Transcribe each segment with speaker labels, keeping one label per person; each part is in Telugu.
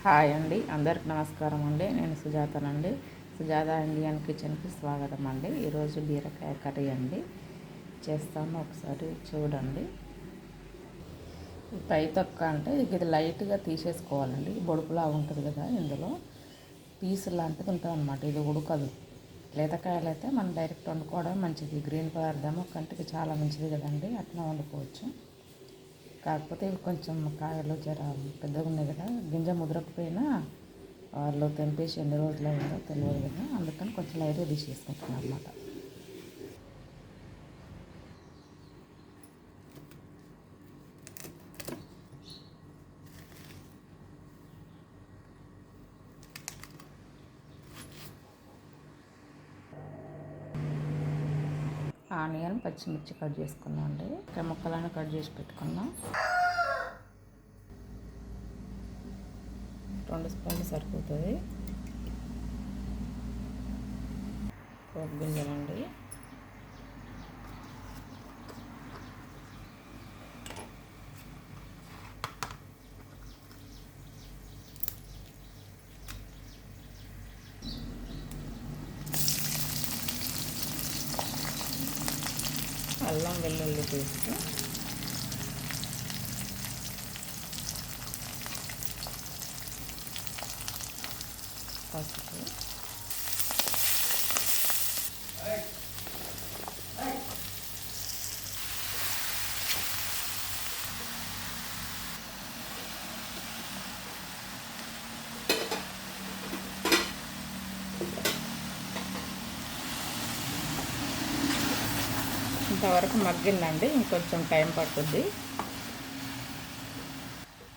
Speaker 1: హాయ్ అండి, అందరికి నమస్కారం అండి. నేను సుజాతనండి. సుజాత ఇండియన్ కిచెన్కి స్వాగతం అండి. ఈరోజు బీరకాయ కర్రీ అండి చేస్తాను, ఒకసారి చూడండి. పై తొక్క అంటే ఇది లైట్గా తీసేసుకోవాలండి. బొడుపులా ఉంటుంది కదా, ఇందులో పీసు లాంటిది ఉంటుంది అనమాట. ఇది ఉడకదు. లేతకాయలు అయితే మనం డైరెక్ట్ వండుకోవడం మంచిది. గ్రీన్ పదార్థము కంటికి చాలా మంచిది కదండి, అట్లా వండుకోవచ్చు. కాకపోతే ఇవి కొంచెం కాయలు జర పెద్దగా ఉన్నాయి కదా, గింజ ముదరకపోయినా వాళ్ళు తెంపేసి ఎన్ని రోజులు అయిందో తెలియదు కదా, అందుకని కొంచెం లైట్గా తీసేసుకుంటున్నాను అనమాట. ఆనియన్, పచ్చిమిర్చి కట్ చేసుకున్నాం అండి. ముక్కలను కట్ చేసి పెట్టుకున్నాం. 2 స్పూన్లు సరిపోతుంది. పోపు గింజలండి, అల్లం వెల్లుల్లి పేస్ట్, పసుపు, ఇంతవరకు మగ్గిందండి. ఇంకొంచెం టైం పట్టుద్ది.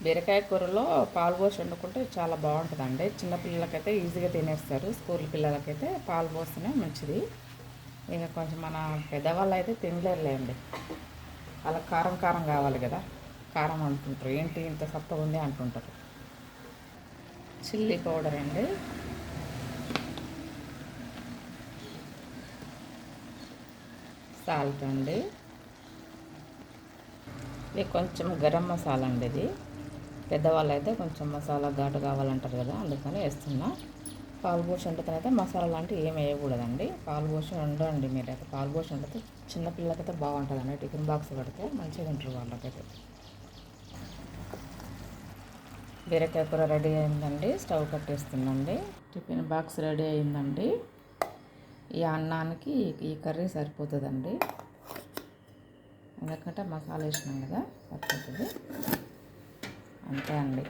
Speaker 1: బీరకాయ కూరలో పాలు పోసి వండుకుంటే చాలా బాగుంటుందండి. చిన్నపిల్లలకైతే ఈజీగా తినేస్తారు. స్కూల్ పిల్లలకైతే పాలు పోస్తేనే మంచిది. ఇక కొంచెం మన పెద్దవాళ్ళు అయితే తినలేరులేండి. వాళ్ళకి కారం కారం కావాలి కదా, కారం అంటుంటారు. ఏంటి ఇంత సత్తగా ఉంది అంటుంటారు. చిల్లీ పౌడర్ అండి, సాల్ట్ అండి, ఇది కొంచెం గరం మసాలా అండి. ఇది పెద్దవాళ్ళు అయితే కొంచెం మసాలా ఘాటు కావాలంటారు కదా, అందుకని వేస్తున్నా. పాలు పోసి వండుతానైతే మసాలా లాంటివి ఏమి వేయకూడదండి. పాలు పోసి వండండి మీరైతే. పాలు పోసి వండితే చిన్నపిల్లలకైతే బాగుంటుందండి. టిఫిన్ బాక్స్ పెడితే మంచిగా తింటారు వాళ్ళకైతే. బీరకాయ కూర రెడీ అయిందండి. స్టవ్ కట్టేస్తుందండి. టిఫిన్ బాక్స్ రెడీ అయిందండి. ఈ అన్నానికి ఈ కర్రీ సరిపోతుందండి, ఎందుకంటే మసాలా వేసినాం కదా, సరిపోతుంది. అంతే అండి.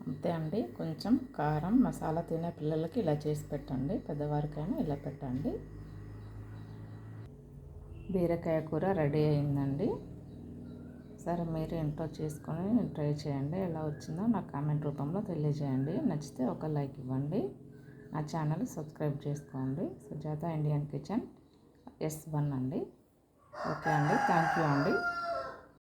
Speaker 1: అంతే అండి. కొంచెం కారం మసాలా తినే పిల్లలకి ఇలా చేసి పెట్టండి, పెద్దవారికైనా ఇలా పెట్టండి. బీరకాయ కూర రెడీ అయిందండి. సరే, మీరు ఇంట్లో చేసుకొని ట్రై చేయండి. ఎలా వచ్చిందో నాకు కామెంట్ రూపంలో తెలియజేయండి. నచ్చితే ఒక లైక్ ఇవ్వండి. నా ఛానల్ సబ్స్క్రైబ్ చేసుకోండి. సుజాత ఇండియన్ కిచెన్ S1 అండి. ఓకే అండి, థ్యాంక్ యూ అండి.